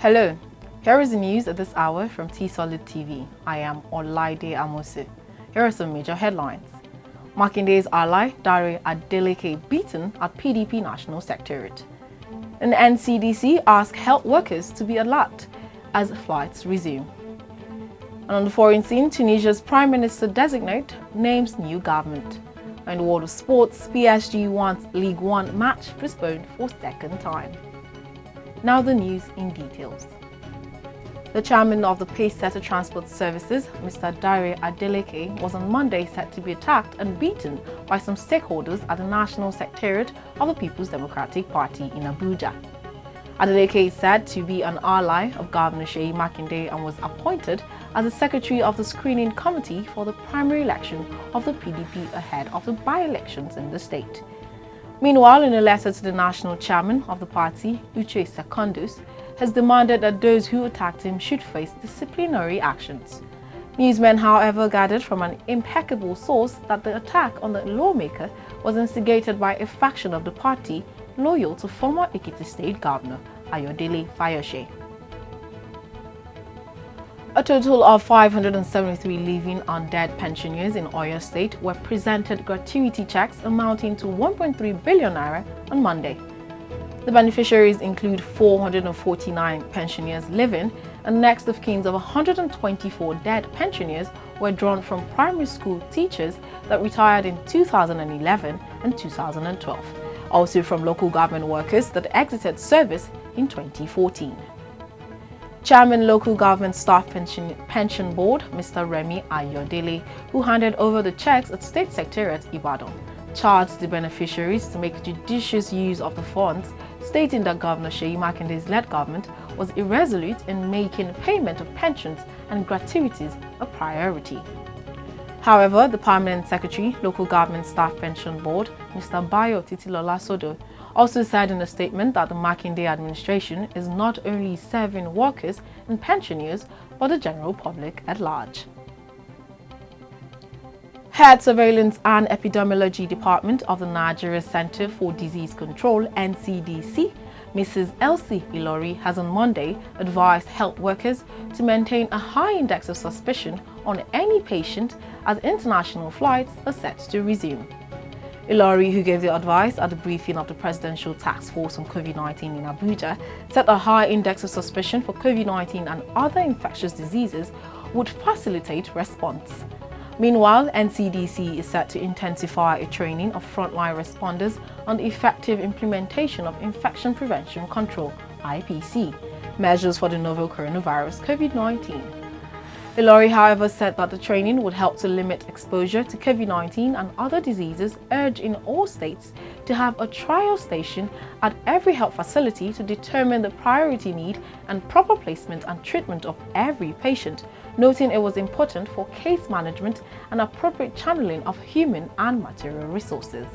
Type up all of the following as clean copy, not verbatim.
Hello, here is the news at this hour from Tstv. I am Olaide Amose. Here are some major headlines. MAKINDE'S ally, ADELEKE, beaten at PDP National Secretariat. And NCDC asks health workers to be alert as flights resume. And on the foreign scene, Tunisia's Prime Minister-Designate names new government. In the world of sports, PSG wants Ligue 1 match postponed for second time. Now the news in details. The chairman of the Pacesetter Transport Services, Mr. Adeleke, was on Monday said to be attacked and beaten by some stakeholders at the National Secretariat of the People's Democratic Party in Abuja. Adeleke is said to be an ally of Governor Seyi Makinde and was appointed as the secretary of the screening committee for the primary election of the PDP ahead of the by-elections in the state. Meanwhile, in a letter to the national chairman of the party, Uche Secondus, has demanded that those who attacked him should face disciplinary actions. Newsmen, however, gathered from an impeccable source that the attack on the lawmaker was instigated by a faction of the party loyal to former Ekiti State Governor Ayodele Fayose. A total of 573 living undead pensioners in Oyo State were presented gratuity checks amounting to 1.3 billion naira on Monday. The beneficiaries include 449 pensioners living, and next of kin of 124 dead pensioners were drawn from primary school teachers that retired in 2011 and 2012, also from local government workers that exited service in 2014. Chairman Local Government Staff Pension Board, Mr. Remi Ayodele, who handed over the checks at State Secretariat Ibadan, charged the beneficiaries to make judicious use of the funds, stating that Governor Seyi Makinde's led government was irresolute in making payment of pensions and gratuities a priority. However, the Permanent Secretary, Local Government Staff Pension Board, Mr. Bayo Titilola Sodo, also said in a statement that the Makinde administration is not only serving workers and pensioners, but the general public at large. Head Surveillance and Epidemiology Department of the Nigeria Center for Disease Control, NCDC, Mrs. Elsie Ilori, has on Monday advised health workers to maintain a high index of suspicion on any patient as international flights are set to resume. Ilori, who gave the advice at the briefing of the Presidential Task Force on COVID-19 in Abuja, said a high index of suspicion for COVID-19 and other infectious diseases would facilitate response. Meanwhile, NCDC is set to intensify a training of frontline responders on the effective implementation of infection prevention control (IPC) measures for the novel coronavirus COVID-19. Ilori, however, said that the training would help to limit exposure to COVID-19 and other diseases, urging all states to have a trial station at every health facility to determine the priority need and proper placement and treatment of every patient, noting it was important for case management and appropriate channeling of human and material resources.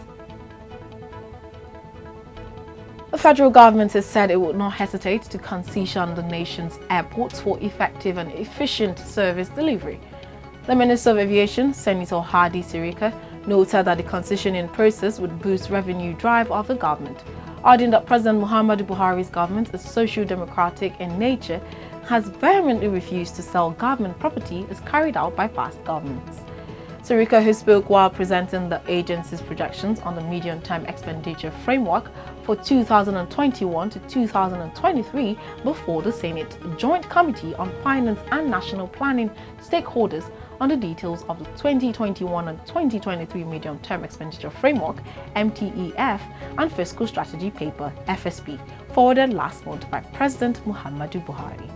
The federal government has said it would not hesitate to concession the nation's airports for effective and efficient service delivery. The Minister of Aviation, Senator Hadi Sirika, noted that the concessioning process would boost revenue drive of the government, adding that President Muhammadu Buhari's government is social-democratic in nature and has vehemently refused to sell government property as carried out by past governments. Sirika, who spoke while presenting the agency's projections on the medium-term expenditure framework for 2021 to 2023 before the Senate Joint Committee on Finance and National Planning stakeholders on the details of the 2021 and 2023 medium-term expenditure framework (MTEF) and fiscal strategy paper (FSP) forwarded last month by President Muhammadu Buhari.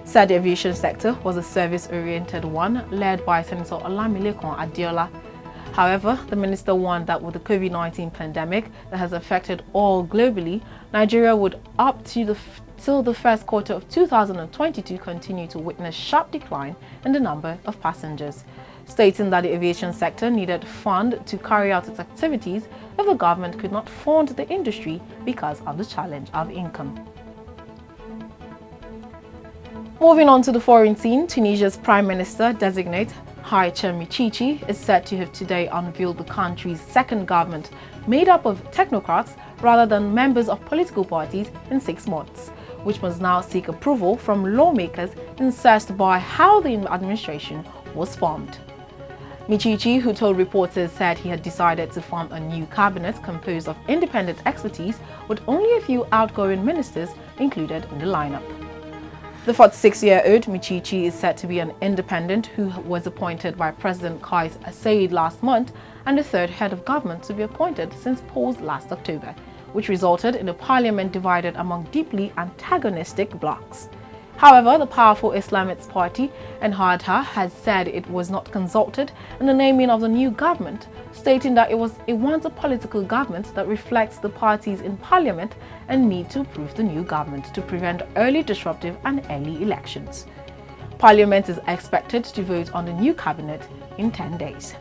Said the aviation sector was a service-oriented one led by Senator Olamilekun Adeola. However, the minister warned that with the COVID-19 pandemic that has affected all globally, Nigeria would up to till the first quarter of 2022 continue to witness sharp decline in the number of passengers, stating that the aviation sector needed fund to carry out its activities if the government could not fund the industry because of the challenge of income. Moving on to the foreign scene, Tunisia's Prime Minister-Designate Hichem Michichi is said to have today unveiled the country's second government made up of technocrats rather than members of political parties in 6 months, which must now seek approval from lawmakers incensed by how the administration was formed. Michichi, who told reporters, said he had decided to form a new cabinet composed of independent expertise with only a few outgoing ministers included in the lineup. The 46-year-old Michichi is said to be an independent who was appointed by President Kais Saied last month and the third head of government to be appointed since polls last October, which resulted in a parliament divided among deeply antagonistic blocs. However, the powerful Islamist party, Ennahda, has said it was not consulted in the naming of the new government, stating that it wants a political government that reflects the parties in parliament and need to approve the new government to prevent early disruptive and early elections. Parliament is expected to vote on the new cabinet in 10 days.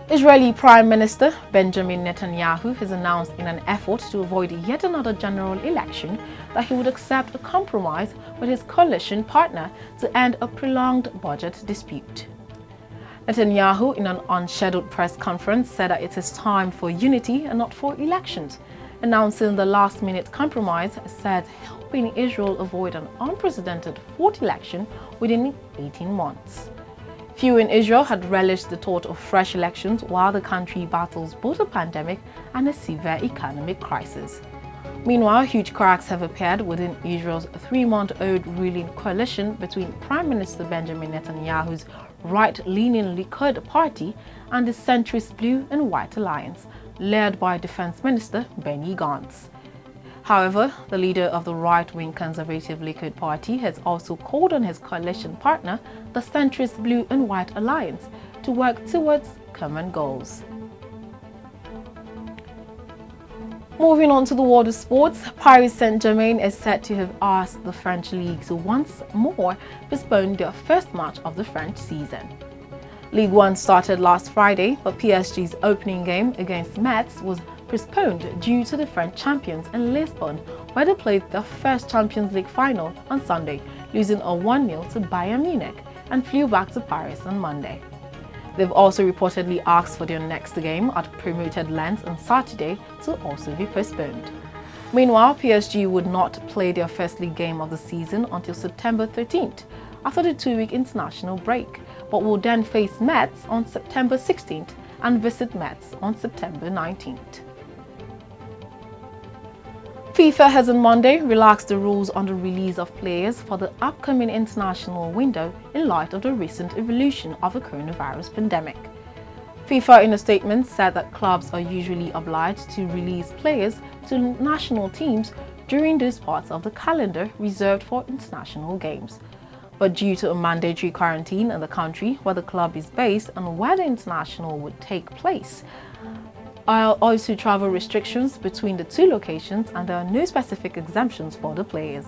Israeli Prime Minister Benjamin Netanyahu has announced in an effort to avoid yet another general election that he would accept a compromise with his coalition partner to end a prolonged budget dispute. Netanyahu, in an unscheduled press conference, said that it is time for unity and not for elections, announcing the last-minute compromise said helping Israel avoid an unprecedented fourth election within 18 months. Few in Israel had relished the thought of fresh elections while the country battles both a pandemic and a severe economic crisis. Meanwhile, huge cracks have appeared within Israel's 3-month-old ruling coalition between Prime Minister Benjamin Netanyahu's right-leaning Likud party and the centrist Blue and White Alliance, led by Defense Minister Benny Gantz. However, the leader of the right-wing conservative Likud party has also called on his coalition partner, the centrist Blue and White Alliance, to work towards common goals. Moving on to the world of sports, Paris Saint-Germain is said to have asked the French Ligue to once more postpone their first match of the French season. Ligue 1 started last Friday, but PSG's opening game against Metz was postponed due to the French champions in Lisbon, where they played their first Champions League final on Sunday, losing a 1-0 to Bayern Munich, and flew back to Paris on Monday. They've also reportedly asked for their next game at promoted Lens on Saturday to also be postponed. Meanwhile, PSG would not play their first league game of the season until September 13th, after the 2-week international break, but will then face Metz on September 16th and visit Metz on September 19th. FIFA has on Monday relaxed the rules on the release of players for the upcoming international window in light of the recent evolution of the coronavirus pandemic. FIFA in a statement said that clubs are usually obliged to release players to national teams during those parts of the calendar reserved for international games. But due to a mandatory quarantine in the country where the club is based and where the international would take place, also travel restrictions between the two locations, and there are no specific exemptions for the players,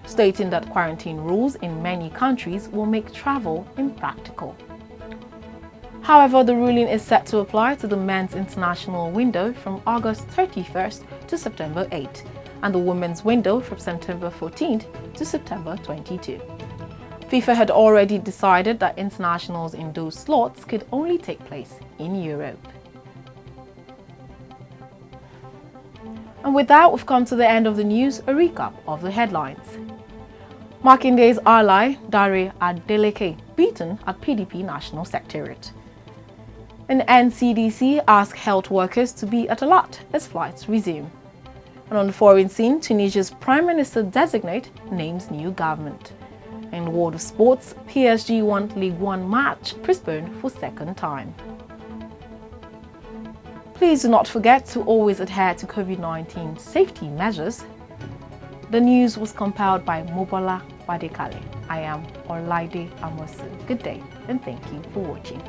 stating that quarantine rules in many countries will make travel impractical. However, the ruling is set to apply to the men's international window from August 31st to September 8th, and the women's window from September 14th to September 22. FIFA had already decided that internationals in those slots could only take place in Europe. And with that, we've come to the end of the news, a recap of the headlines. MAKINDE'S ally, ADELEKE, beaten at PDP National Secretariat. And NCDC asks health workers to be at alert as flights resume. And on the foreign scene, Tunisia's Prime Minister-Designate names new government. In the world of sports, PSG won Ligue 1 match postponed for second time. Please do not forget to always adhere to COVID-19 safety measures. The news was compiled by Mobola Badekale. I am Olaide Amosu. Good day and thank you for watching.